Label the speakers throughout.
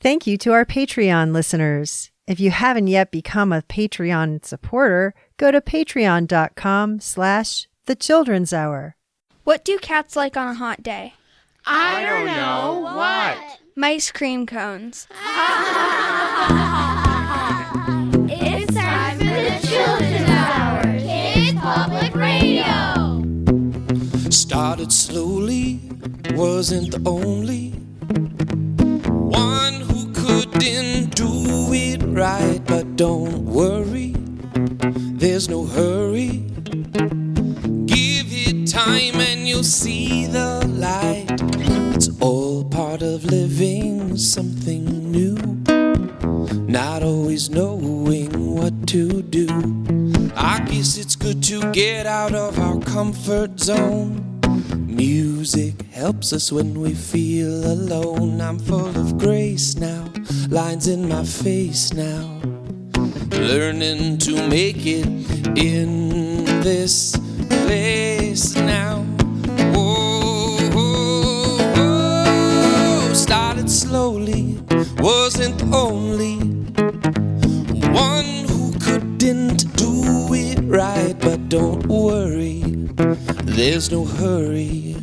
Speaker 1: Thank you to our Patreon listeners. If you haven't yet become a Patreon supporter, go to patreon.com/The Children's Hour.
Speaker 2: What do cats like on a hot day?
Speaker 3: I don't know. What?
Speaker 2: Ice cream cones.
Speaker 4: It's time for the Children's Hour, Kids Public Radio.
Speaker 5: Started slowly, wasn't the only one who couldn't do it right. But don't worry, there's no hurry. Give it time and you'll see the light. It's all part of living something new, not always knowing what to do. I guess it's good to get out of our comfort zone. Music helps us when we feel alone. I'm full of grace now, lines in my face now, learning to make it in this place now. Oh, oh, oh. Started slowly, wasn't the only one who couldn't do it right. But don't worry, there's no hurry.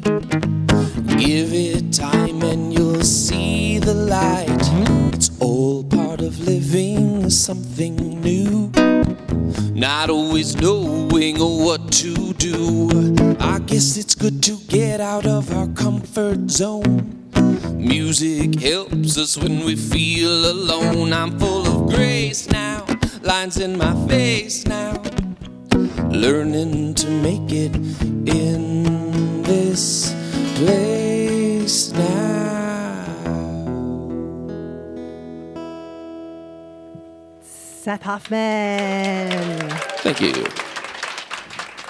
Speaker 5: Give it time and you'll see the light. It's all part of living something new, not always knowing what to do. I guess it's good to get out of our comfort zone. Music helps us when we feel alone. I'm full of grace now, lines in my face now, learning to make it in this place now.
Speaker 1: Seth Hoffman.
Speaker 5: Thank you.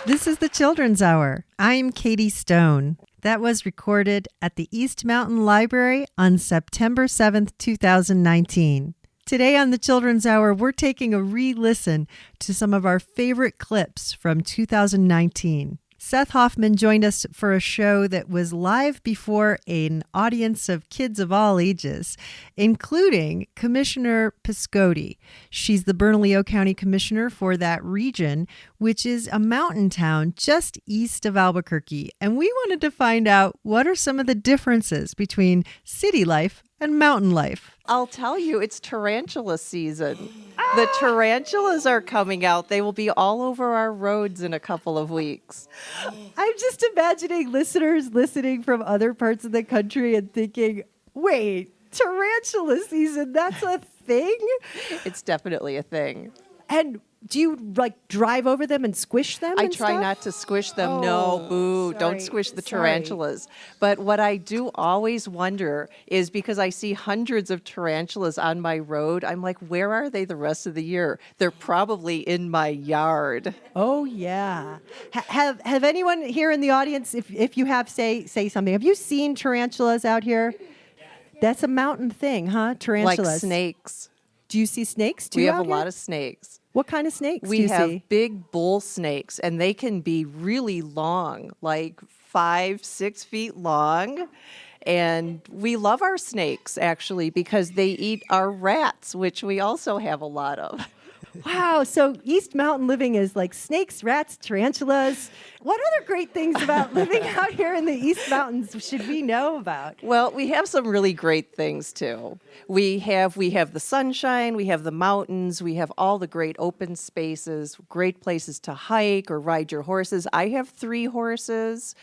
Speaker 1: This is the Children's Hour. I'm Katie Stone. That was recorded at the East Mountain Library on September 7th, 2019. Today on the Children's Hour, we're taking a re-listen to some of our favorite clips from 2019. Seth Hoffman joined us for a show that was live before an audience of kids of all ages, including Commissioner Piscotti. She's the Bernalillo County Commissioner for that region, which is a mountain town just east of Albuquerque. And we wanted to find out what are some of the differences between city life and mountain life.
Speaker 6: I'll tell you, it's tarantula season. The tarantulas are coming out. They will be all over our roads in a couple of weeks.
Speaker 1: I'm just imagining listeners listening from other parts of the country and thinking, wait, tarantula season, that's a thing?
Speaker 6: It's definitely a thing.
Speaker 1: And do you drive over them and squish them?
Speaker 6: I try not to squish them. No, boo, don't squish the tarantulas. But what I do always wonder is, because I see hundreds of tarantulas on my road, I'm like, where are they the rest of the year? They're probably in my yard.
Speaker 1: Oh, yeah. Have anyone here in the audience, if you have, say something. Have you seen tarantulas out here? That's a mountain thing, huh? Tarantulas.
Speaker 6: Like snakes.
Speaker 1: Do you see snakes too?
Speaker 6: We have a lot of snakes.
Speaker 1: What kind of snakes do
Speaker 6: We
Speaker 1: you
Speaker 6: have
Speaker 1: see?
Speaker 6: big bull snakes, and they can be really long, like 5-6 feet long. And we love our snakes, actually, because they eat our rats, which we also have a lot of.
Speaker 1: Wow, so East Mountain living is like snakes, rats, tarantulas. What other great things about living out here in the East Mountains should we know about?
Speaker 6: Well, we have some really great things, too. We have the sunshine, we have the mountains, we have all the great open spaces, great places to hike or ride your horses. I have 3 horses.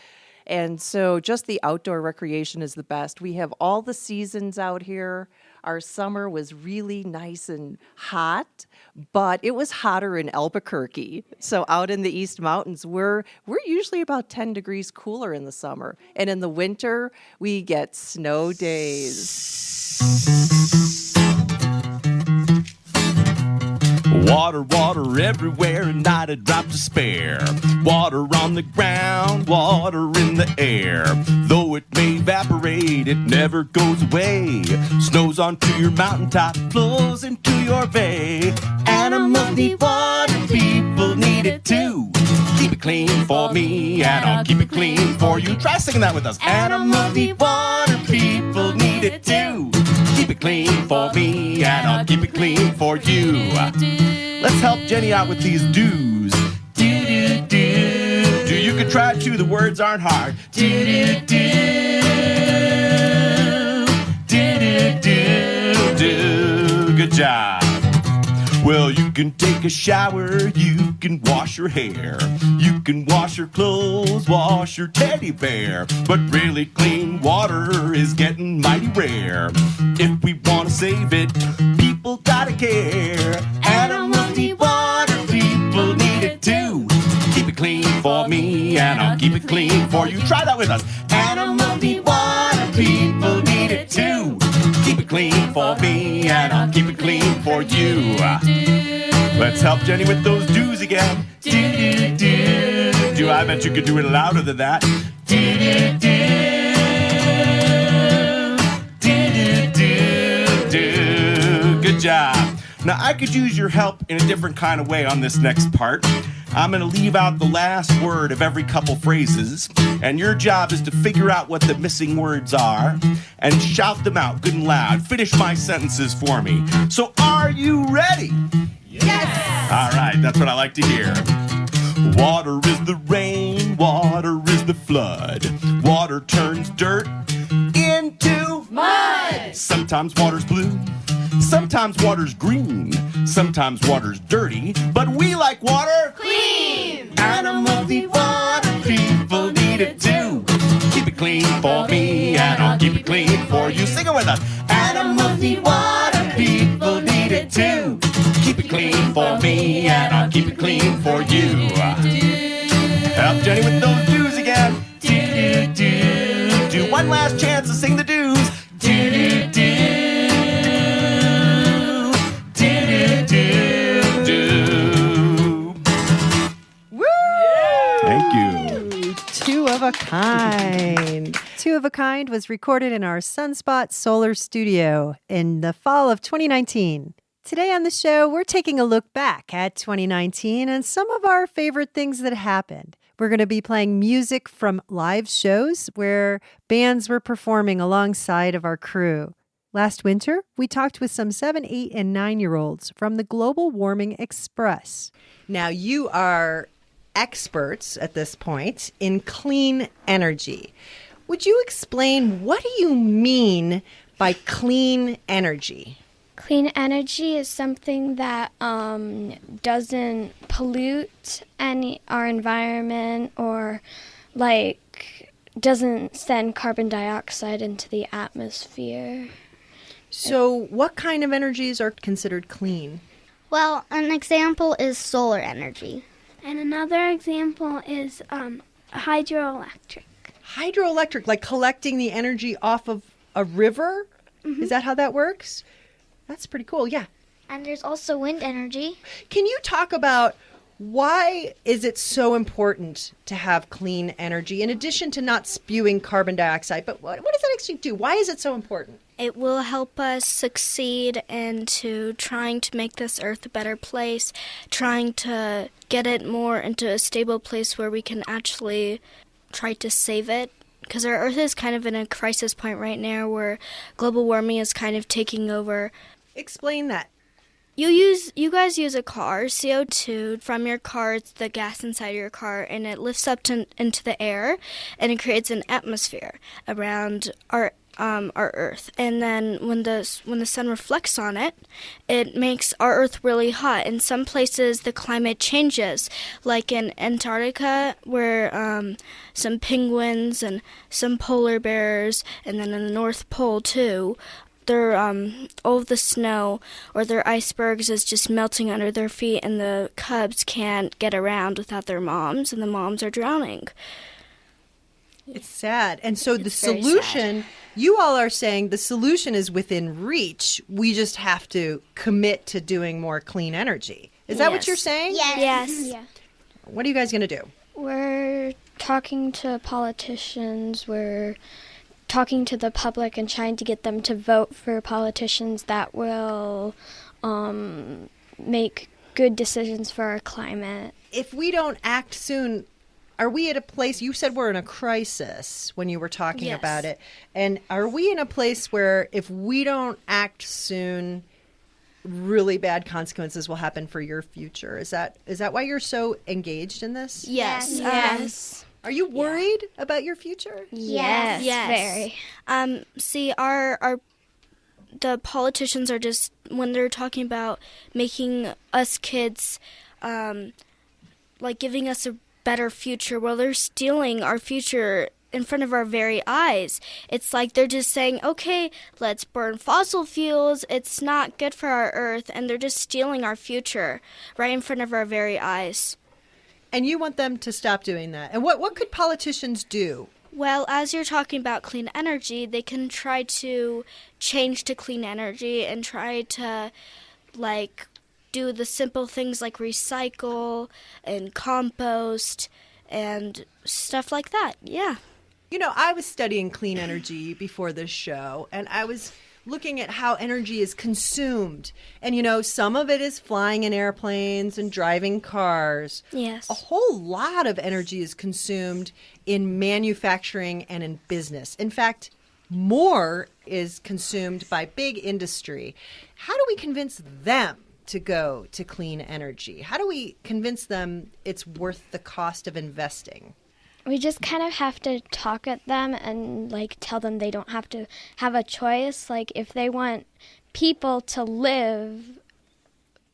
Speaker 6: And so just the outdoor recreation is the best. We have all the seasons out here. Our summer was really nice and hot, but it was hotter in Albuquerque. So out in the East Mountains, we're usually about 10 degrees cooler in the summer. And in the winter, we get snow days.
Speaker 3: Water, water everywhere, and not a drop to spare. Water on the ground, water in the air. Though it may evaporate, it never goes away. Snows onto your mountaintop, flows into your bay. Animals need water, people need it too. Keep it clean for me, and I'll keep it clean for you. Try singing that with us. Animals need water, people need it too. Keep Keep it clean for me, and I'll keep it clean for you. Let's help Jenny out with these do's. Do, do, do. Do. You can try to, the words aren't hard. Do, do, do. Do, do, do, do. Good job. Well, you can take a shower, you can wash your hair, you can wash your clothes, wash your teddy bear. But really clean water is getting mighty rare. If we want to save it, people gotta care. Animals need water, people need it too. Keep it clean for me, and I'll keep it clean for you. Try that with us. Animals need water, people need it too. Keep it clean for me, and I'll keep it clean for you. Let's help Jenny with those do's again. Do, do, do, do. I bet you could do it louder than that. Do, do, do, do, do, do. Good job. Now, I could use your help in a different kind of way on this next part. I'm going to leave out the last word of every couple phrases, and your job is to figure out what the missing words are and shout them out good and loud. Finish my sentences for me. So, are you ready? Yes! All right, that's what I like to hear. Water is the rain, water is the flood. Water turns dirt into mud. Sometimes water's blue, sometimes water's green, sometimes water's dirty, but we like water clean. Animals need water, people need it too. Keep it clean for me, and I'll keep it clean for you. Sing it with us. Animals need water, people need it too. Keep it clean for me, and I'll keep it clean for you. Help Jenny with those do's again. Do, do, do. Do one last chance to sing the do's. Do, do, do. Do, do, do, do.
Speaker 1: Woo!
Speaker 3: Thank you.
Speaker 1: Two of a Kind. Two of a Kind was recorded in our Sunspot Solar Studio in the fall of 2019. Today on the show, we're taking a look back at 2019 and some of our favorite things that happened. We're going to be playing music from live shows where bands were performing alongside of our crew. Last winter, we talked with some 7, 8, and 9-year-olds from the Global Warming Express. Now, you are experts at this point in clean energy. Would you explain what do you mean by clean energy?
Speaker 2: Clean energy is something that doesn't pollute our environment or doesn't send carbon dioxide into the atmosphere.
Speaker 1: So what kind of energies are considered clean?
Speaker 4: Well, an example is solar energy.
Speaker 2: And another example is hydroelectric.
Speaker 1: Hydroelectric, like collecting the energy off of a river? Mm-hmm. Is that how that works? That's pretty cool, yeah.
Speaker 4: And there's also wind energy.
Speaker 1: Can you talk about why is it so important to have clean energy in addition to not spewing carbon dioxide? But what does that actually do? Why is it so important?
Speaker 7: It will help us succeed into trying to make this earth a better place, trying to get it more into a stable place where we can actually try to save it. Because our earth is kind of in a crisis point right now where global warming is kind of taking over.
Speaker 1: Explain that.
Speaker 7: You guys use a car, CO2 from your car, it's the gas inside your car, and it lifts up into the air, and it creates an atmosphere around our Earth. And then when the sun reflects on it, it makes our Earth really hot. In some places, the climate changes, like in Antarctica, where some penguins and some polar bears, and then in the North Pole too, all of the snow or their icebergs is just melting under their feet, and the cubs can't get around without their moms, and the moms are drowning.
Speaker 1: It's sad. And so the solution, you all are saying the solution is within reach. We just have to commit to doing more clean energy. Is that what you're saying?
Speaker 7: Yes.
Speaker 2: Yeah.
Speaker 1: What are you guys going to do?
Speaker 2: We're talking to politicians. We're talking to the public and trying to get them to vote for politicians that will make good decisions for our climate.
Speaker 1: If we don't act soon, are we at a place, you said we're in a crisis when you were talking
Speaker 7: Yes.
Speaker 1: about it. And are we in a place where if we don't act soon, really bad consequences will happen for your future? Is that why you're so engaged in this?
Speaker 7: Yes.
Speaker 2: Yes.
Speaker 1: Are you worried about your future?
Speaker 2: Yes.
Speaker 7: Yes.
Speaker 2: Very.
Speaker 7: See, the politicians are just, when they're talking about making us kids, like giving us a better future, well, they're stealing our future in front of our very eyes. It's like they're just saying, okay, let's burn fossil fuels. It's not good for our earth. And they're just stealing our future right in front of our very eyes.
Speaker 1: And you want them to stop doing that. And what could politicians do?
Speaker 7: Well, as you're talking about clean energy, they can try to change to clean energy and try to, like, do the simple things like recycle and compost and stuff like that. Yeah.
Speaker 1: You know, I was studying clean energy before this show, and I was looking at how energy is consumed. And, you know, some of it is flying in airplanes and driving cars.
Speaker 7: Yes.
Speaker 1: A whole lot of energy is consumed in manufacturing and in business. In fact, more is consumed by big industry. How do we convince them to go to clean energy? How do we convince them it's worth the cost of investing?
Speaker 2: We just kind of have to talk at them and like tell them they don't have to have a choice. Like if they want people to live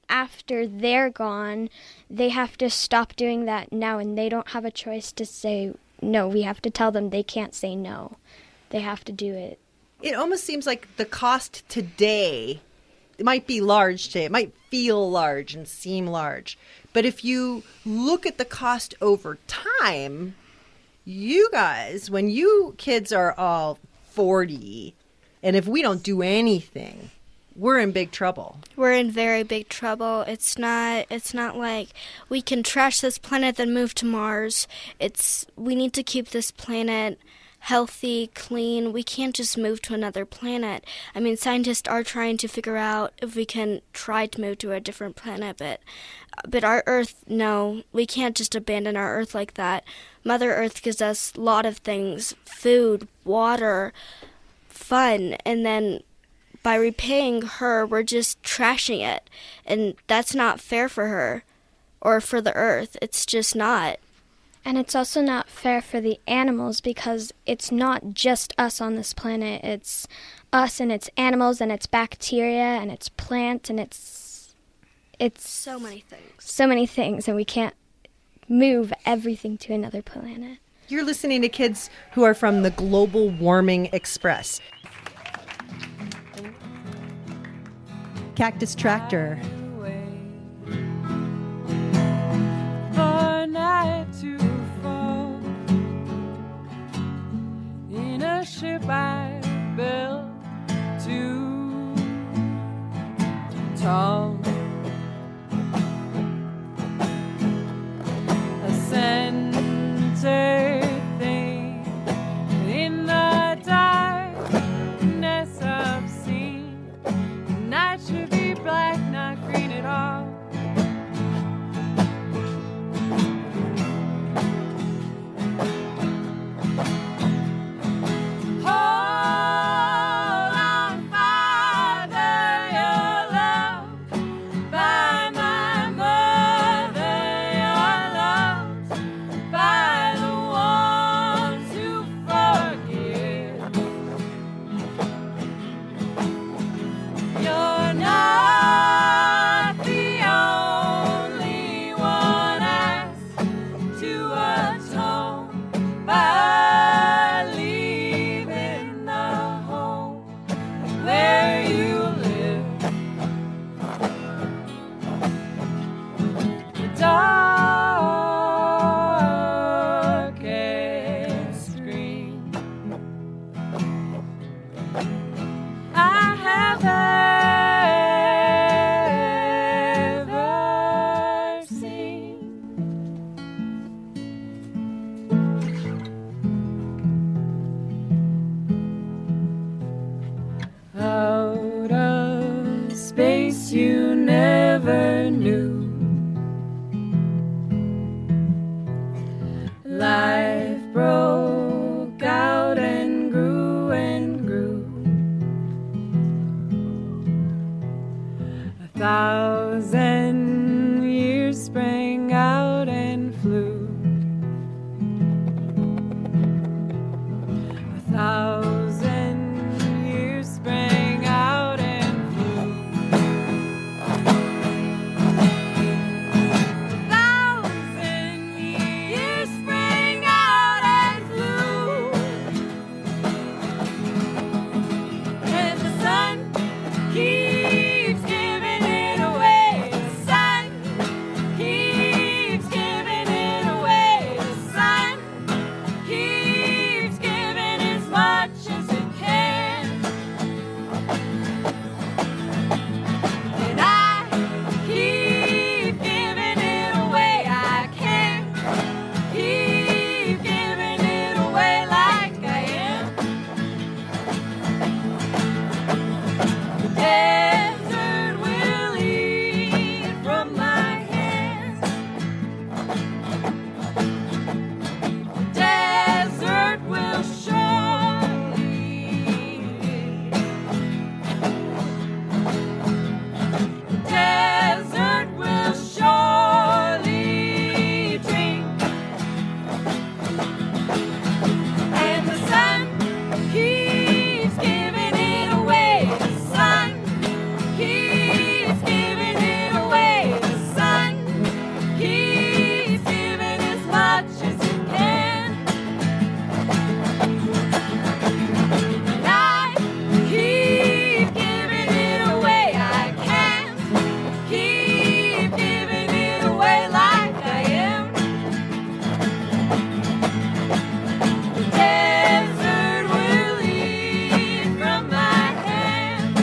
Speaker 2: after they're gone, they have to stop doing that now, and they don't have a choice to say no. We have to tell them they can't say no. They have to do it.
Speaker 1: It almost seems like the cost today, it might be large today. It might feel large and seem large. But if you look at the cost over time, you guys, when you kids are all 40, and if we don't do anything, we're in big trouble.
Speaker 7: We're in very big trouble. It's not like we can trash this planet then move to Mars. We need to keep this planet healthy, clean. We can't just move to another planet. I mean, scientists are trying to figure out if we can try to move to a different planet, but our Earth, no, we can't just abandon our Earth like that. Mother Earth gives us a lot of things: food, water, fun, and then by repaying her, we're just trashing it. And that's not fair for her or for the Earth. It's just not.
Speaker 2: And it's also not fair for the animals because it's not just us on this planet. It's us and it's animals and it's bacteria and it's plants and it's
Speaker 7: So many things.
Speaker 2: so many things, and we can't move everything to another planet.
Speaker 1: You're listening to kids who are from the Global Warming Express. Cactus Tractor.
Speaker 8: For night to fall in a ship I built too tall. A center thing in the darkness obscene. Night should be black, not green at all. Hold on, Father, your love. By my mother, your love. By the ones who forgive. You're not the only one asked to atone by leaving the home where you live. The darkest green I have ever seen. Out of space you never knew. 1,000 years sprang out and flew. 1,000 years sprang out and flew. 1,000 years sprang out and flew. And the sun keeps giving it away. The sun keeps giving it away. The sun keeps giving as much as it can. And I keep giving it away. I can't keep giving it away like I am. The desert will eat from my hands. The desert will surely. The desert will surely drink. And the sun keeps giving it away. The sun keeps giving it away. The sun keeps giving as much as it can. And I keep giving it away. I can't keep giving it away like I am. The desert will eat from my hands.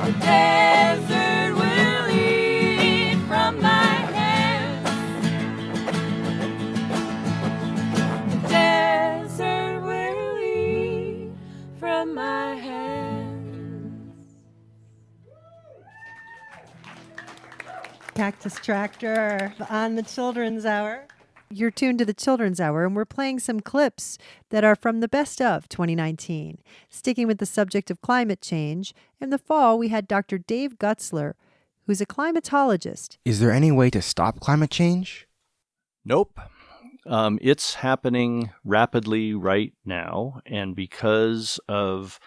Speaker 8: The desert will eat from my hands. The desert will eat from my hands.
Speaker 1: Cactus Tractor on the Children's Hour. You're tuned to the Children's Hour, and we're playing some clips that are from the best of 2019. Sticking with the subject of climate change, in the fall we had Dr. Dave Gutzler, who's a climatologist.
Speaker 9: Is there any way to stop climate change?
Speaker 10: Nope. It's happening rapidly right now, and because of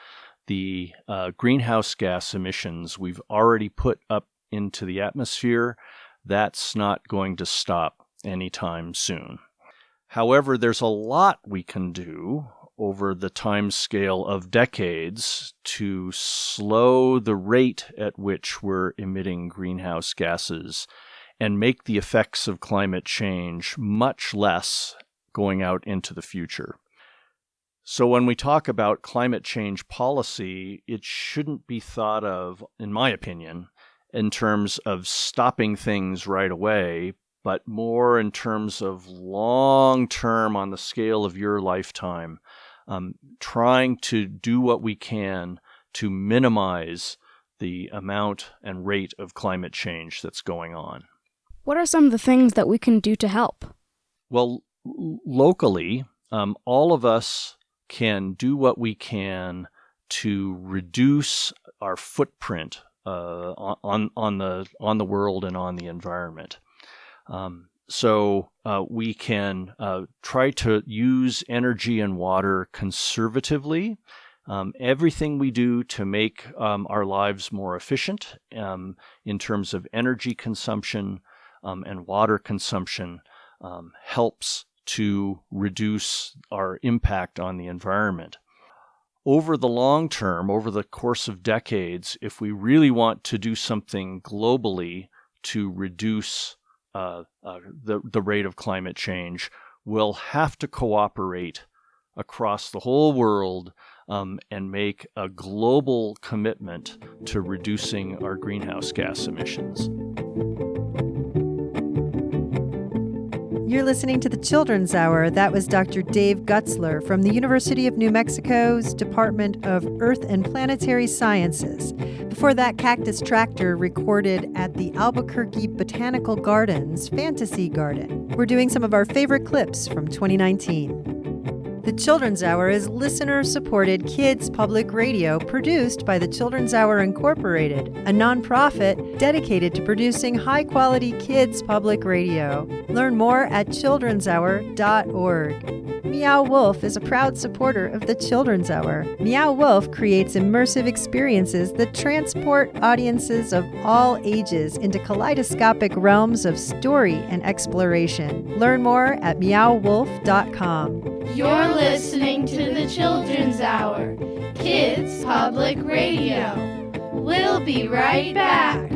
Speaker 10: the greenhouse gas emissions we've already put up into the atmosphere, that's not going to stop anytime soon. However, there's a lot we can do over the time scale of decades to slow the rate at which we're emitting greenhouse gases and make the effects of climate change much less going out into the future. So when we talk about climate change policy, it shouldn't be thought of, in my opinion, in terms of stopping things right away, but more in terms of long-term on the scale of your lifetime, trying to do what we can to minimize the amount and rate of climate change that's going on.
Speaker 11: What are some of the things that we can do to help?
Speaker 10: Well, locally, all of us can do what we can to reduce our footprint on the world and on the environment. So we can try to use energy and water conservatively. Everything we do to make our lives more efficient in terms of energy consumption and water consumption helps to reduce our impact on the environment. Over the long term, over the course of decades, if we really want to do something globally to reduce the rate of climate change, we'll have to cooperate across the whole world and make a global commitment to reducing our greenhouse gas emissions.
Speaker 1: You're listening to the Children's Hour. That was Dr. Dave Gutzler from the University of New Mexico's Department of Earth and Planetary Sciences. Before that, Cactus Tractor recorded at the Albuquerque Botanical Gardens Fantasy Garden. We're doing some of our favorite clips from 2019. The Children's Hour is listener-supported kids public radio produced by the Children's Hour Incorporated, a nonprofit dedicated to producing high-quality kids public radio. Learn more at childrenshour.org. Meow Wolf is a proud supporter of the Children's Hour. Meow Wolf creates immersive experiences that transport audiences of all ages into kaleidoscopic realms of story and exploration. Learn more at meowwolf.com.
Speaker 12: You're listening to the Children's Hour, Kids Public Radio. We'll be right back.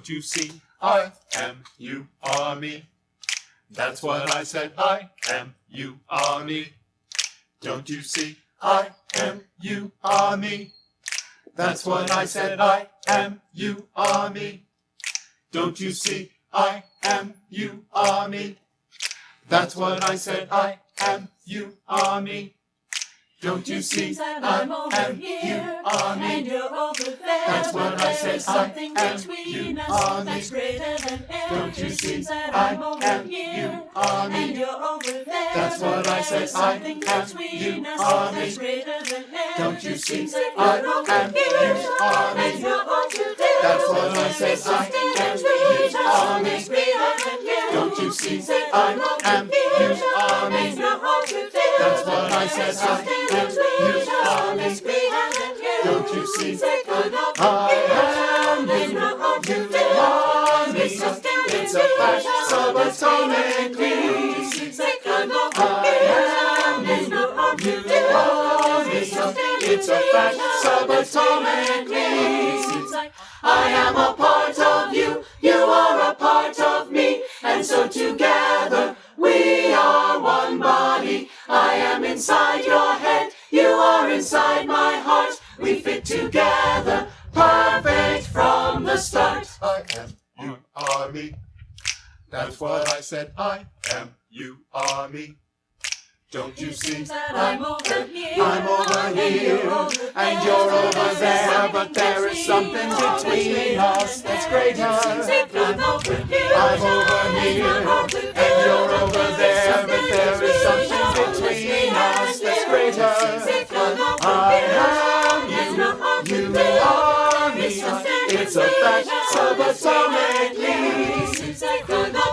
Speaker 13: Don't you see? I am you are me. That's what I said. I am you are me. Don't you see? I am you are me. That's what I said. I am you are me. Don't you see? I am you are me. That's what I said. I am you are me. Don't you see? I am you are me.
Speaker 14: And you're over there.
Speaker 13: That's what I said. I am
Speaker 14: between
Speaker 13: you
Speaker 14: us
Speaker 13: are me.
Speaker 14: that's greater than air.
Speaker 13: Don't you see?
Speaker 14: I
Speaker 13: I
Speaker 14: am
Speaker 13: am you are me.
Speaker 14: And you're over there.
Speaker 13: That's what I said. I am you are me.
Speaker 14: That's greater than air.
Speaker 13: Don't you see?
Speaker 14: I
Speaker 13: I am you are me.
Speaker 14: And you're over there.
Speaker 13: That's what I said. I am you are me. Don't you see? I am you are me. That's what I said. I am you are me. Don't you see? I am you are me. It's a fact subatomically. I am you are me. It's a fact subatomically. I am a part of you, you are a part of me, and so together we are one body. I am inside your head, you are inside my heart. We fit together, perfect from the start. I am you are me. That's what I said. I am you are me. Don't you see? I'm over here, and you're over there, but there is something between us that's greater. I'm over here, and you're over there, but there is something between us that's greater. I am you are me. It's a fact subatomically.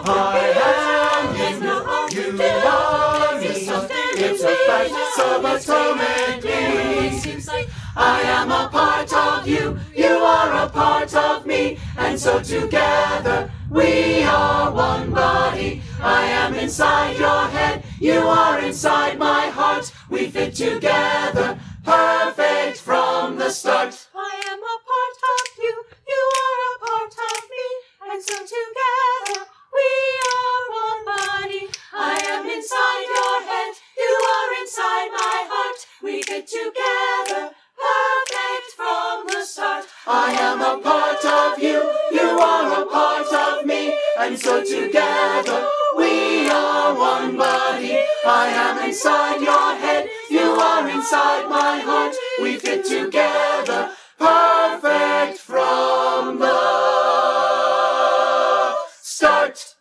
Speaker 13: I am you are me. It's a fact subatomically. I am a part of you, you are a part of me, and so together we are one body. I am inside your head, you are inside my heart. We fit together, perfect from the start. I am a part of you, you are a part of me, and so together we are one body. I am inside your head, you are inside my heart. We fit together, perfect from the start. I am a part of you, you are a part of me, and so together we are one body. I am inside your head, you are inside my heart. We fit together, perfect from the start.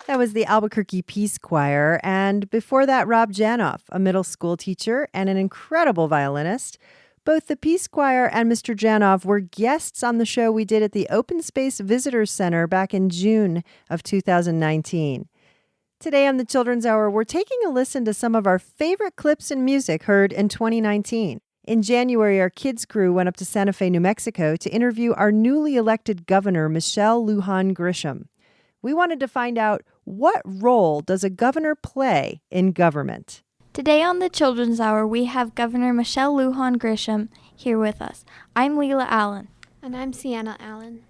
Speaker 1: That was the Albuquerque Peace Choir, and before that, Rob Janoff, a middle school teacher and an incredible violinist. Both the Peace Choir and Mr. Janoff were guests on the show we did at the Open Space Visitors Center back in June of 2019. Today on the Children's Hour, we're taking a listen to some of our favorite clips and music heard in 2019. In January, our kids crew went up to Santa Fe, New Mexico to interview our newly elected governor, Michelle Lujan Grisham. We wanted to find out, what role does a governor play in government?
Speaker 15: Today on the Children's Hour, we have Governor Michelle Lujan Grisham here with us. I'm Leela Allen.
Speaker 16: And I'm Sienna Allen.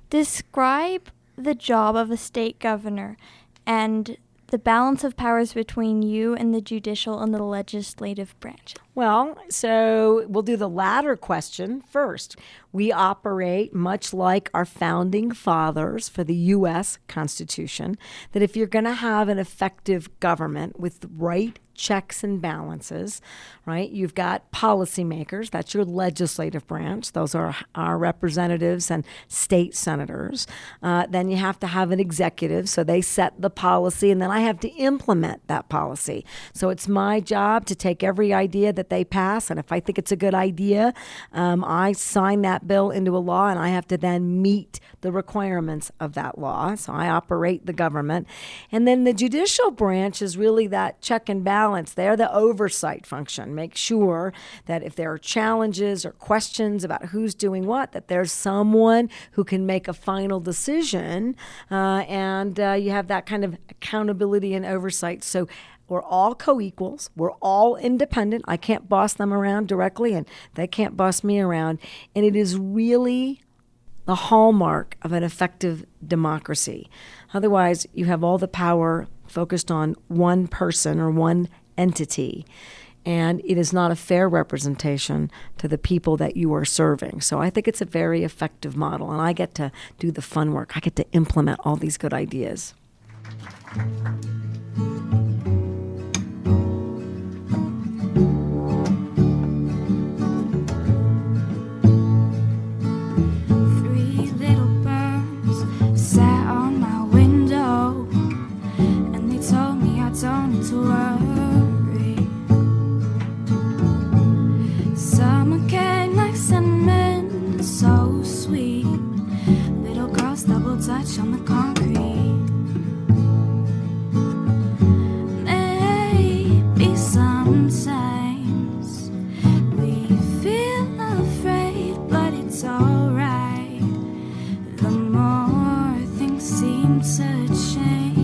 Speaker 15: Describe the job of a state governor and the balance of powers between you and the judicial and the legislative branch.
Speaker 17: Well, so we'll do the latter question first. We operate much like our founding fathers for the U.S. Constitution, that if you're going to have an effective government with the right checks and balances, right? You've got policymakers, that's your legislative branch. Those are our representatives and state senators. Then you have to have an executive, so they set the policy, and then I have to implement that policy. So it's my job to take every idea that they pass, and if I think it's a good idea, I sign that bill into a law, and I have to then meet the requirements of that law. So I operate the government. And then the judicial branch is really that check and balance. They're the oversight function. Make sure that if there are challenges or questions about who's doing what, that there's someone who can make a final decision, and you have that kind of accountability and oversight. So we're all co-equals. We're all independent. I can't boss them around directly, and they can't boss me around. And it is really the hallmark of an effective democracy. Otherwise, you have all the power focused on one person or one entity, and it is not a fair representation to the people that you are serving. So I think it's a very effective model, and I get to do the fun work. I get to implement all these good ideas.
Speaker 18: Don't need to worry. Summer came like cinnamon, so sweet. Little girls double touch on the concrete. Maybe sometimes we feel afraid, but it's alright. The more things seem to change,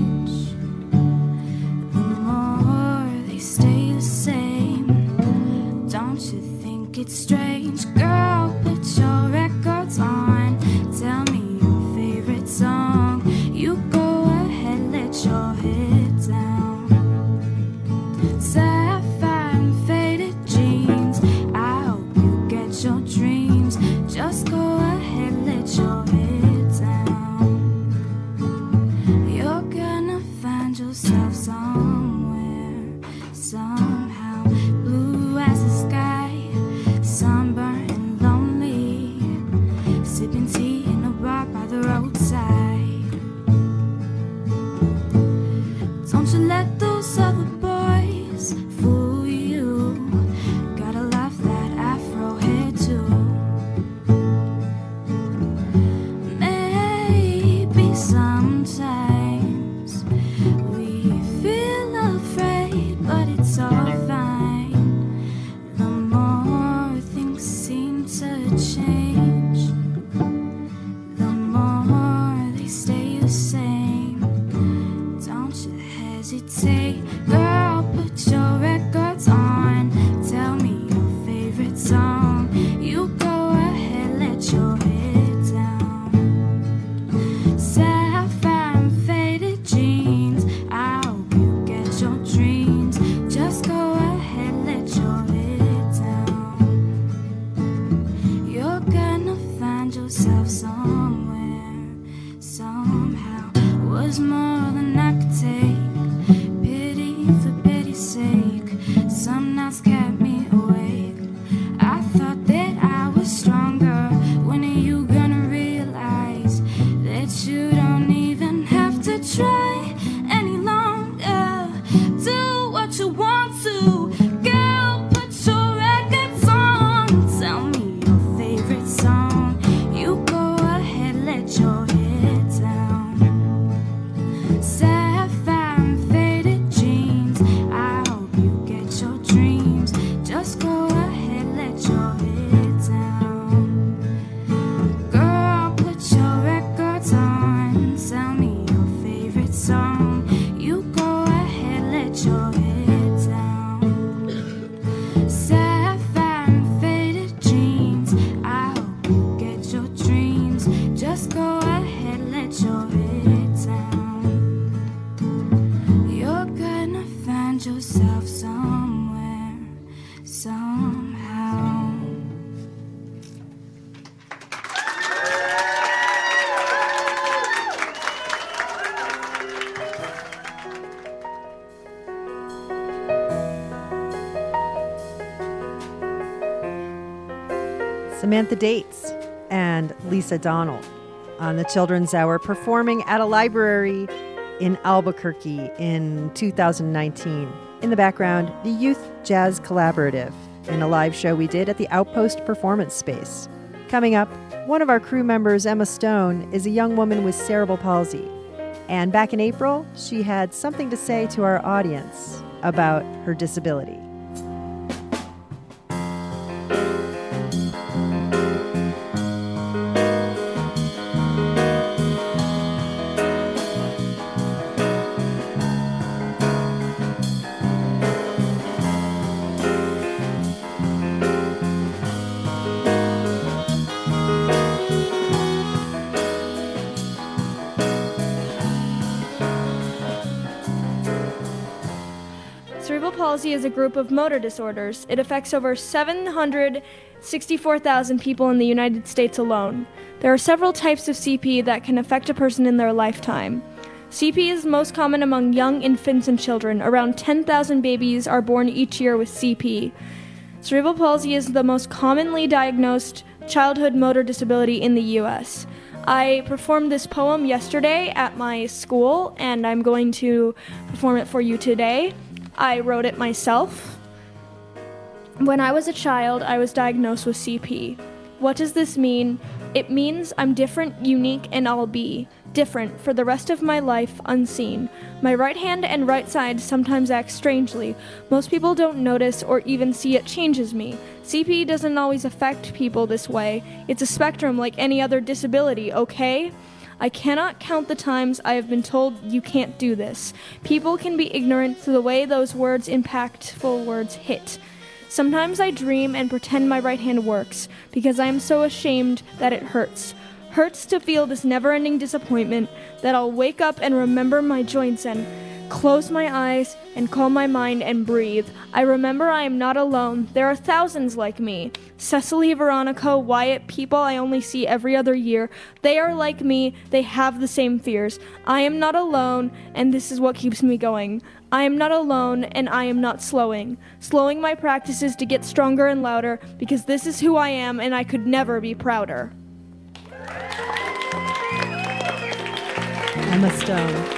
Speaker 18: it's strange, girl, put your records on. Tell me your favorite song. You go ahead, let your head down. Sapphire and faded jeans, I hope you get your dreams. Just go ahead, let your head down. You're gonna find yourself somewhere, somehow. Blue as the sky, sunburn and
Speaker 1: Samantha Dates and Lisa Donald on the Children's Hour, performing at a library in Albuquerque in 2019. In the background, the Youth Jazz Collaborative in a live show we did at the Outpost Performance Space. Coming up, one of our crew members, Emma Stone, is a young woman with cerebral palsy. And back in April, she had something to say to our audience about her disability.
Speaker 19: Cerebral palsy is a group of motor disorders. It affects over 764,000 people in the United States alone. There are several types of CP that can affect a person in their lifetime. CP is most common among young infants and children. Around 10,000 babies are born each year with CP. Cerebral palsy is the most commonly diagnosed childhood motor disability in the U.S. I performed this poem yesterday at my school, and I'm going to perform it for you today. I wrote it myself. When I was a child, I was diagnosed with CP. What does this mean? It means I'm different, unique, and I'll be different for the rest of my life, unseen. My right hand and right side sometimes act strangely. Most people don't notice or even see it changes me. CP doesn't always affect people this way. It's a spectrum like any other disability, okay? I cannot count the times I have been told you can't do this. People can be ignorant to the way those impactful words hit. Sometimes I dream and pretend my right hand works because I am so ashamed that it hurts. Hurts to feel this never-ending disappointment that I'll wake up and remember my joints and close my eyes and calm my mind and breathe. I remember I am not alone. There are thousands like me. Cecily, Veronica, Wyatt, people I only see every other year. They are like me. They have the same fears. I am not alone, and this is what keeps me going. I am not alone, and I am not slowing. Slowing my practices to get stronger and louder, because this is who I am, and I could never be prouder.
Speaker 1: Emma Stone.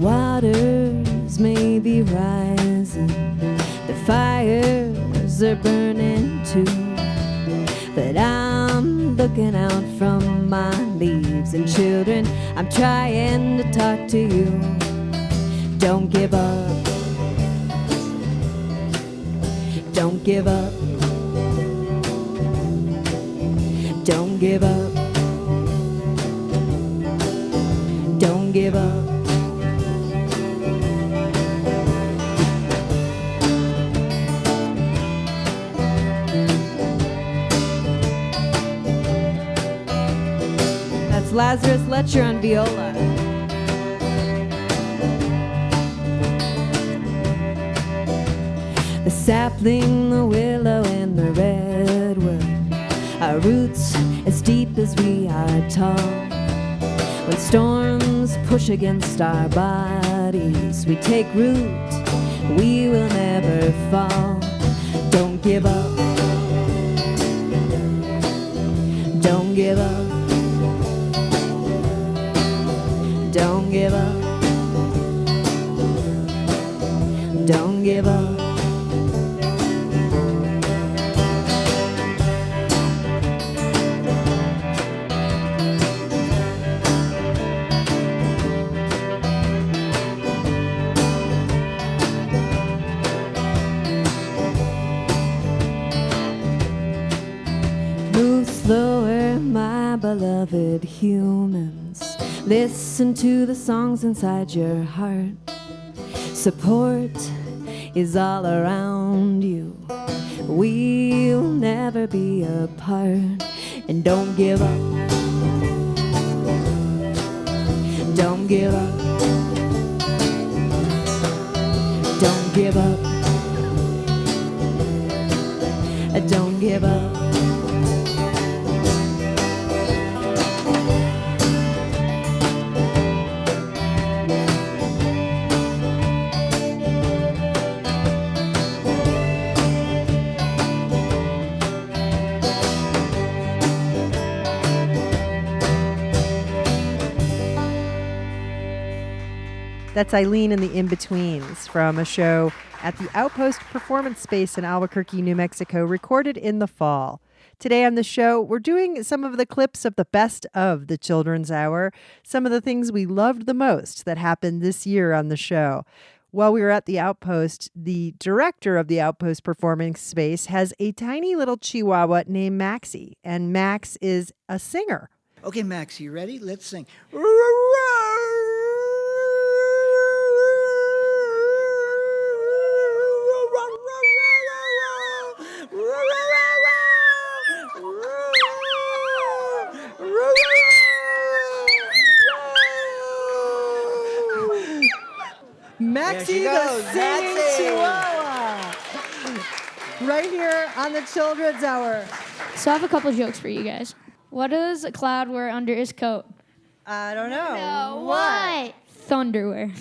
Speaker 8: Waters may be rising, the fires are burning too, but I'm looking out from my leaves, and children, I'm trying to talk to you. Don't give up. Don't give up. Don't give up. Don't give up. Lazarus Letcher on viola. The sapling, the willow, and the redwood, our roots as deep as we are tall. When storms push against our bodies, we take root, we will never fall. Don't give up. Don't give up. Don't give up. Don't give up. my beloved humans. Listen to the songs inside your heart. Support is all around you. We'll never be apart. And don't give up. Don't give up. Don't give up. Don't give up.
Speaker 1: That's Eileen and the In-Betweens from a show at the Outpost Performance Space in Albuquerque, New Mexico, recorded in the fall. Today on the show, we're doing some of the clips of the best of the Children's Hour, some of the things we loved the most that happened this year on the show. While we were at the Outpost, the director of the Outpost Performance Space has a tiny little chihuahua named Maxie, and Max is a singer.
Speaker 20: Okay, Max, you ready? Let's sing.
Speaker 1: Maxie
Speaker 20: There she
Speaker 1: the
Speaker 20: goes,
Speaker 1: singing
Speaker 20: Maxie.
Speaker 1: chihuahua. Right here on the Children's Hour.
Speaker 11: So I have a couple jokes for you guys. What does a cloud wear under his coat?
Speaker 1: I don't know.
Speaker 16: No, what?
Speaker 11: Thunderwear.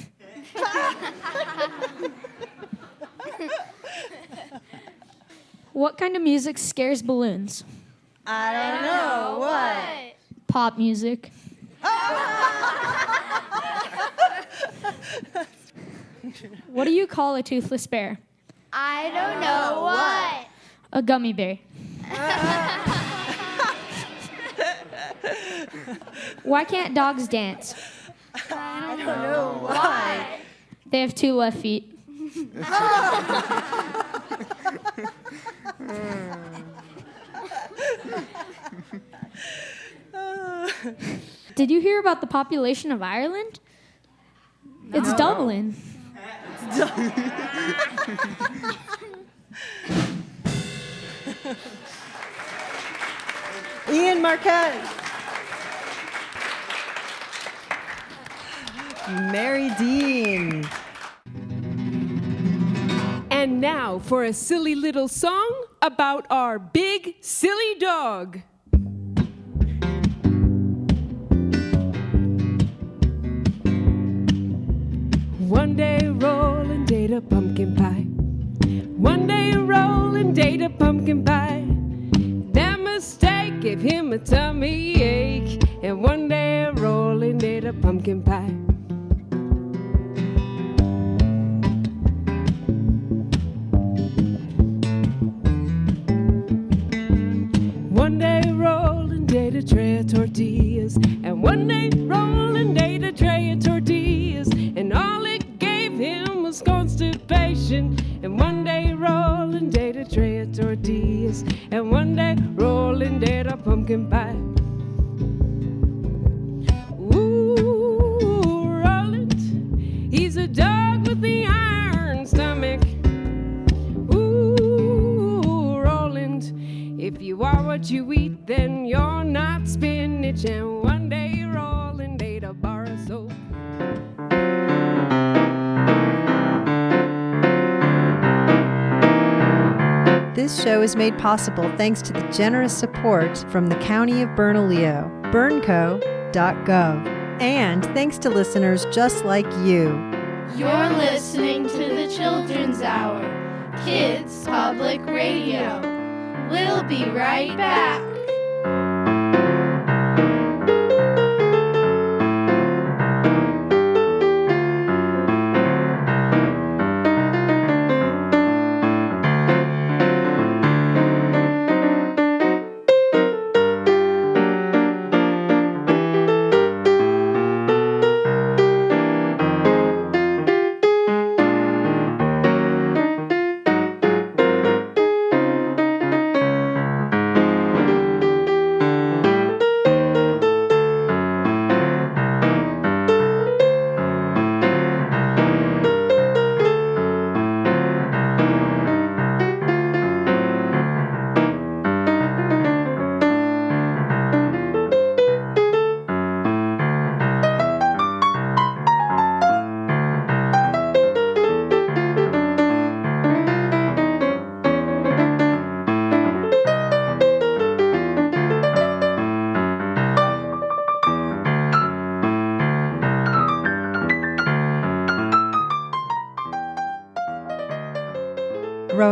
Speaker 11: What kind of music scares balloons?
Speaker 1: I don't know. What?
Speaker 11: Pop music. What do you call a toothless bear?
Speaker 16: I don't know what.
Speaker 11: A gummy bear. Why can't dogs dance?
Speaker 16: I don't know why.
Speaker 11: They have 2 left feet. Did you hear about the population of Ireland? It's doubling.
Speaker 1: Ian Marquette. Mary Dean.
Speaker 21: And now for a silly little song about our big silly dog. One day roll and date a pumpkin pie. One day roll and date a pumpkin pie. That mistake gave him a tummy ache. And one day roll and date a pumpkin pie. One day roll and date a tray of tortillas. And one day roll and date a tray of tortillas. And all it gave him was constipation. And one day roll and date a tray of tortillas. And one day roll and date a pumpkin pie. Ooh, Roland, he's a dog with the iron stomach. Ooh, Roland, if you are what you eat, then you're not spinach. And one day Roland ate a bar of soap.
Speaker 1: This show is made possible thanks to the generous support from the County of Bernalillo, bernco.gov, and thanks to listeners just like you.
Speaker 12: You're listening to the Children's Hour, Kids Public Radio. We'll be right back.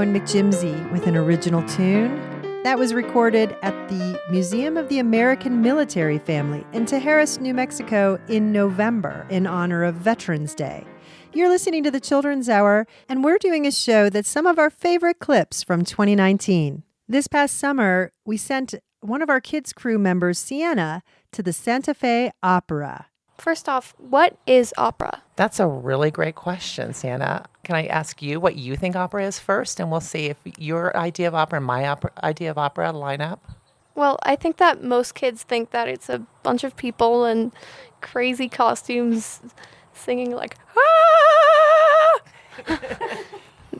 Speaker 1: and McJimsey with an original tune. That was recorded at the Museum of the American Military Family in Tijeras, New Mexico in November in honor of Veterans Day. You're listening to the Children's Hour, and we're doing a show that's some of our favorite clips from 2019. This past summer, we sent one of our kids' crew members, Sienna, to the Santa Fe Opera.
Speaker 5: First off, what is opera?
Speaker 22: That's a really great question, Sienna. Can I ask you what you think opera is first, and we'll see if your idea of opera and my idea of opera line up?
Speaker 5: Well, I think that most kids think that it's a bunch of people in crazy costumes singing like, ah!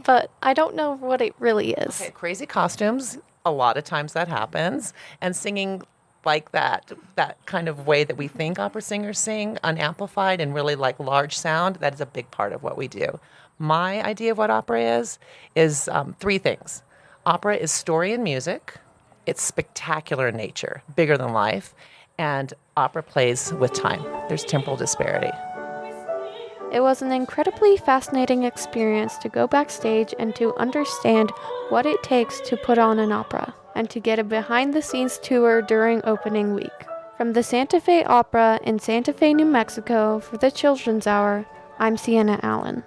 Speaker 5: But I don't know what it really is.
Speaker 22: Okay, crazy costumes, a lot of times that happens, and singing like that kind of way that we think opera singers sing, unamplified and really like large sound, that is a big part of what we do. My idea of what opera is three things. Opera is story and music. It's spectacular in nature, bigger than life, and opera plays with time. There's temporal disparity.
Speaker 5: It was an incredibly fascinating experience to go backstage and to understand what it takes to put on an opera, and to get a behind-the-scenes tour during opening week. From the Santa Fe Opera in Santa Fe, New Mexico for the Children's Hour, I'm Sienna Allen.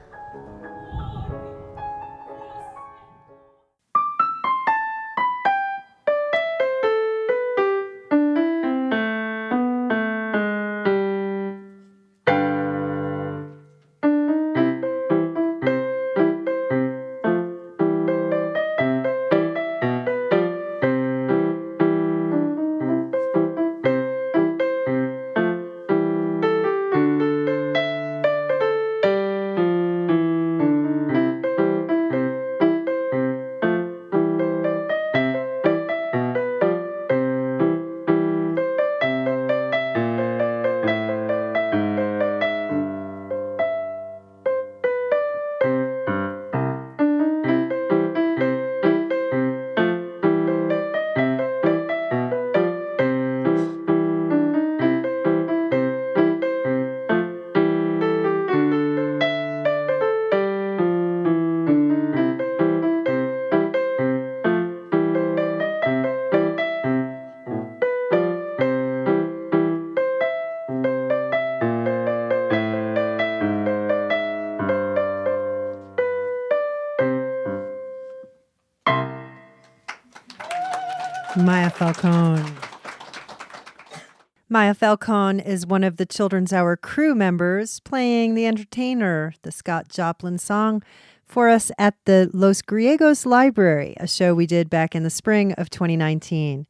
Speaker 1: Maya Falcone. Maya Falcone is one of the Children's Hour crew members playing The Entertainer, the Scott Joplin song, for us at the Los Griegos Library, a show we did back in the spring of 2019.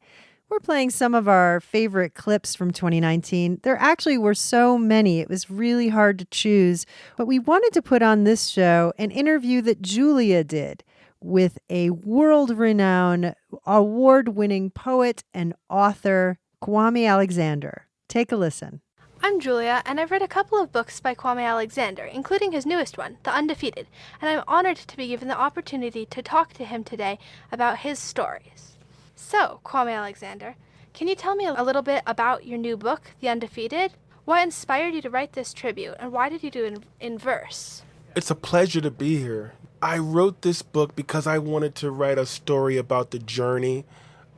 Speaker 1: We're playing some of our favorite clips from 2019. There actually were so many, it was really hard to choose, but we wanted to put on this show an interview that Julia did with a world-renowned, award-winning poet and author, Kwame Alexander. Take a listen.
Speaker 23: I'm Julia, and I've read a couple of books by Kwame Alexander, including his newest one, The Undefeated, and I'm honored to be given the opportunity to talk to him today about his stories. So, Kwame Alexander, can you tell me a little bit about your new book, The Undefeated? What inspired you to write this tribute, and why did you do it in verse?
Speaker 24: It's a pleasure to be here. I wrote this book because I wanted to write a story about the journey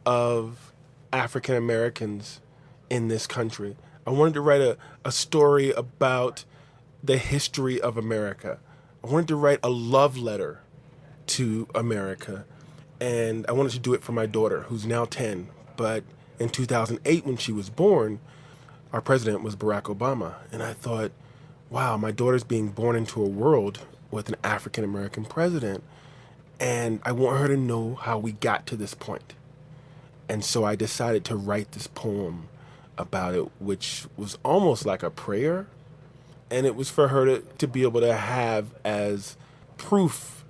Speaker 24: of African Americans in this country. I wanted to write a story about the history of America. I wanted to write a love letter to America, and I wanted to do it for my daughter, who's now 10. But in 2008, when she was born, our president was Barack Obama, and I thought, wow, my daughter's being born into a world with an African American president, and I want her to know how we got to this point. And so I decided to write this poem about it, which was almost like a prayer, and it was for her to be able to have as proof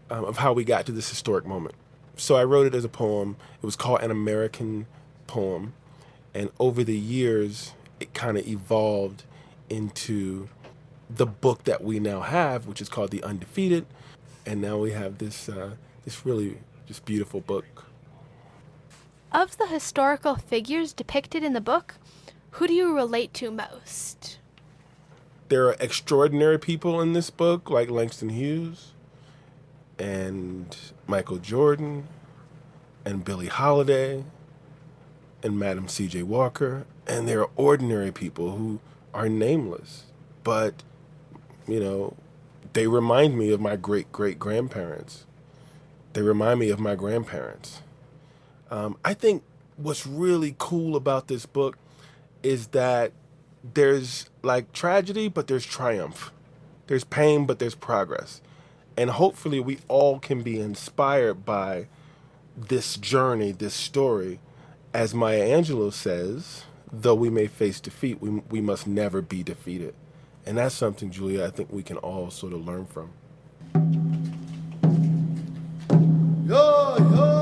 Speaker 24: of how we got to this historic moment. So I wrote it as a poem. It was called An American Poem, and over the years, it kind of evolved into the book that we now have, which is called The Undefeated, and now we have this really just beautiful book.
Speaker 23: Of the historical figures depicted in the book, who do you relate to most?
Speaker 24: There are extraordinary people in this book, like Langston Hughes, and Michael Jordan and Billie Holiday and Madam C.J. Walker, and there are ordinary people who are nameless, but, you know, they remind me of my great-great-grandparents. They remind me of my grandparents. I think what's really cool about this book is that there's like tragedy, but there's triumph. There's pain, but there's progress. And hopefully we all can be inspired by this journey, this story. As Maya Angelou says, though we may face defeat, we must never be defeated. And that's something, Julia, I think we can all sort of learn from.
Speaker 13: Yo, yo.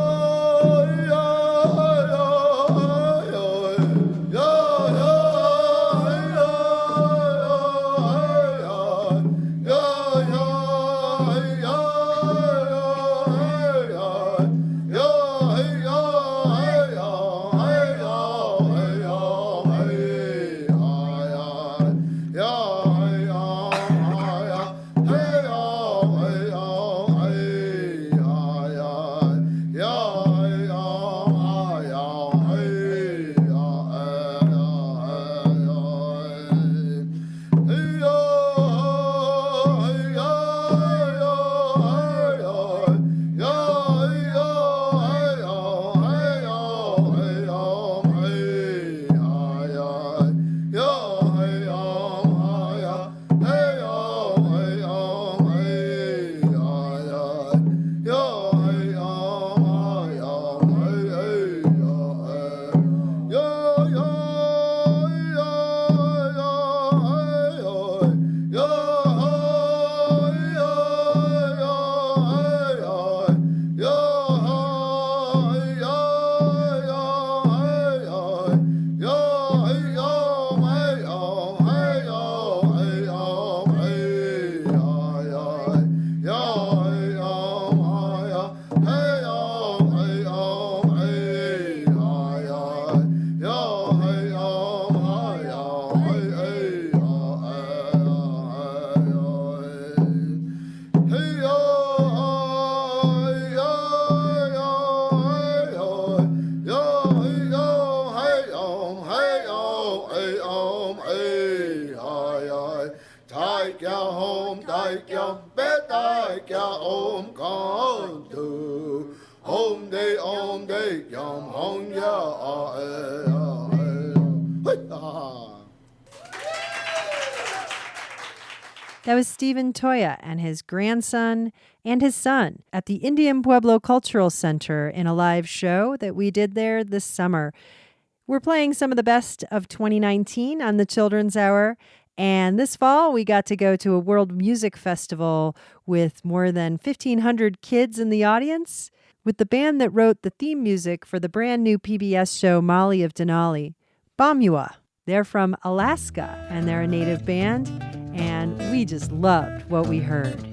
Speaker 1: That was Stephen Toya and his grandson and his son at the Indian Pueblo Cultural Center in a live show that we did there this summer. We're playing some of the best of 2019 on the Children's Hour. And this fall, we got to go to a World Music Festival with more than 1,500 kids in the audience with the band that wrote the theme music for the brand new PBS show Molly of Denali, Bomua. They're from Alaska, and they're a native band, and we just loved what we heard.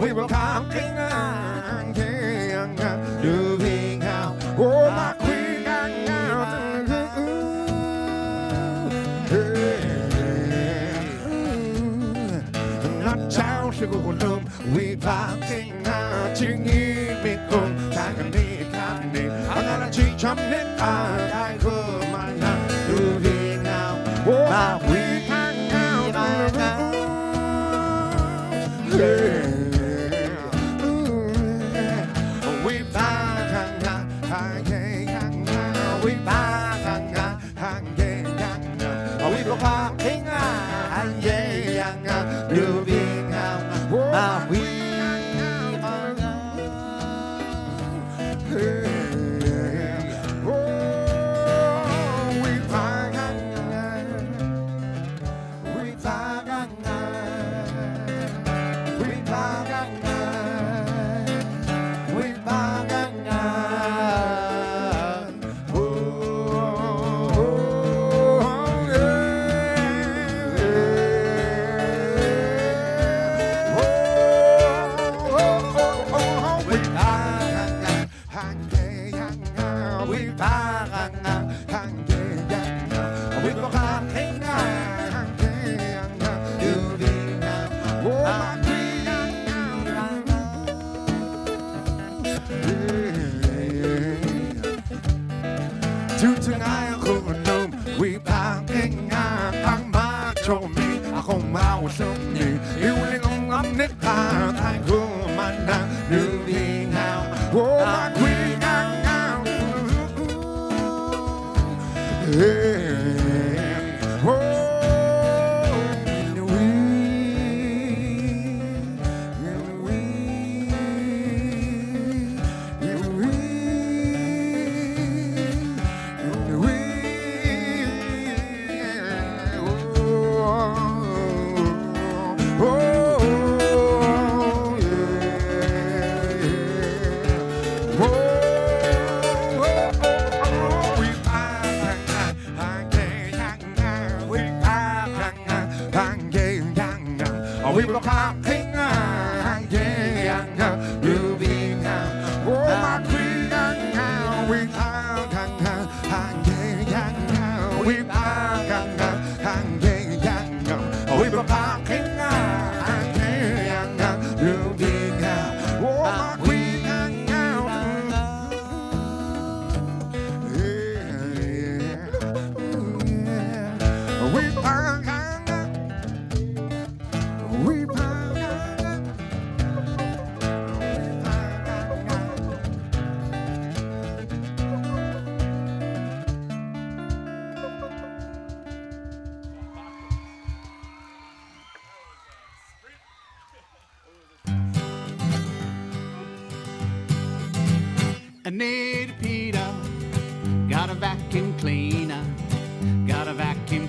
Speaker 13: We were counting on moving out. Oh, my queen, not child sugar room. We counting on Chingy Mikung, Tangani, Kani. I'm not a chicham Nick. I could my not moving out. Oh, my queen, moving out. Oh, my queen, out. Yeah. Oh, in the wind, in the wind, in the wind, in the wind. Oh, we were popping moving out. Oh, my queen, we we were popping moving out. Oh, my queen,
Speaker 3: Anita Peter got a vacuum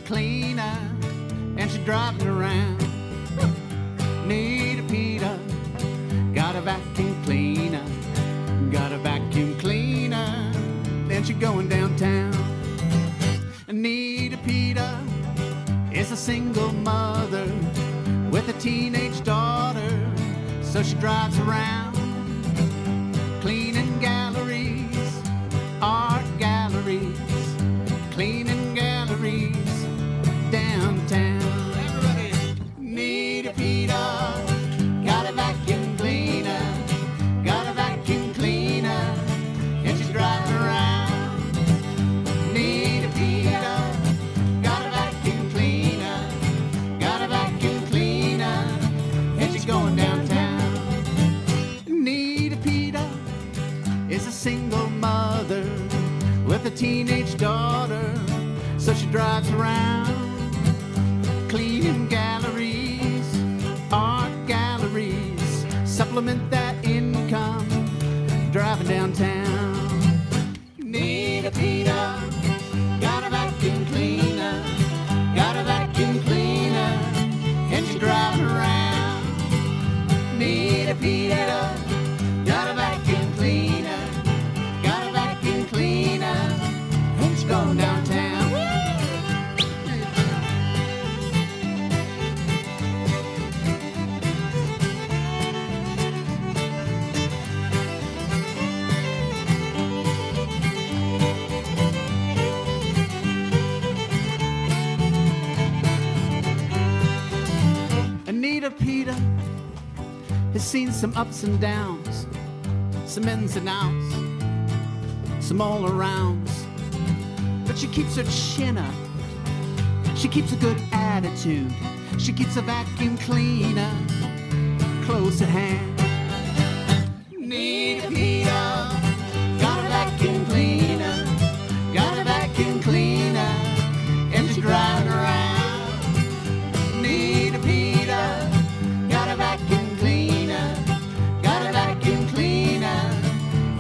Speaker 3: cleaner, and she drives it around. Anita Peter got a vacuum cleaner, then she going downtown. Anita Peter is a single mother with a teenage daughter, so she drives around cleaning galleries, art galleries, cleaning galleries downtown. Everybody, Anita Peter got a vacuum cleaner, and she's driving around. Anita Peter got a vacuum cleaner, and she's going downtown. Anita Peter is a single mother with a teenage daughter, so she drives around cleaning galleries, art galleries, supplement that income, driving downtown. Anita Peter got a vacuum cleaner, and she's driving around. Anita Peter got a vacuum cleaner, and she's going downtown. Anita Peter has seen some ups and downs, some ins and outs, some all arounds, but she keeps her chin up, she keeps a good attitude, she keeps a vacuum cleaner close at hand. Anita Peter got a vacuum cleaner, and she's driving around. Anita Peter got a vacuum cleaner,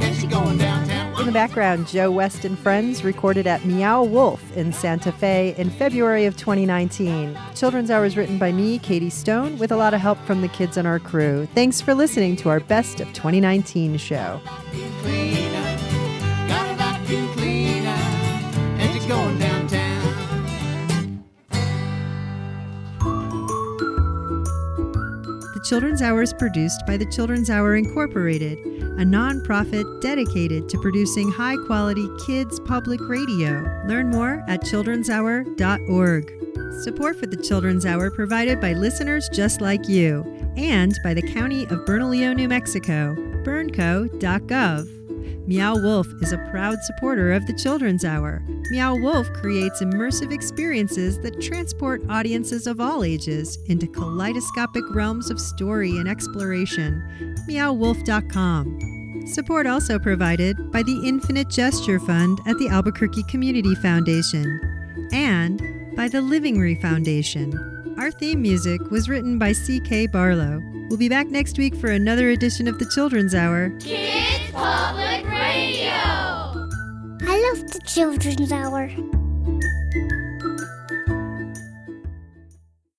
Speaker 3: and she's going downtown.
Speaker 1: In the background, Joe West and Friends recorded at Meow Wolf in Santa Fe in February of 2019. Children's Hour is written by me, Katie Stone, with a lot of help from the kids on our crew. Thanks for listening to our Best of 2019 show.
Speaker 3: And she's going downtown.
Speaker 1: The Children's Hour is produced by the Children's Hour Incorporated, a nonprofit dedicated to producing high-quality kids public radio. Learn more at childrenshour.org. Support for the Children's Hour provided by listeners just like you and by the County of Bernalillo, New Mexico, bernco.gov. Meow Wolf is a proud supporter of the Children's Hour. Meow Wolf creates immersive experiences that transport audiences of all ages into kaleidoscopic realms of story and exploration. MeowWolf.com. Support also provided by the Infinite Gesture Fund at the Albuquerque Community Foundation and by the Livingry Foundation. Our theme music was written by C.K. Barlow. We'll be back next week for another edition of the Children's Hour.
Speaker 16: Kids Public Radio!
Speaker 2: I love the Children's Hour.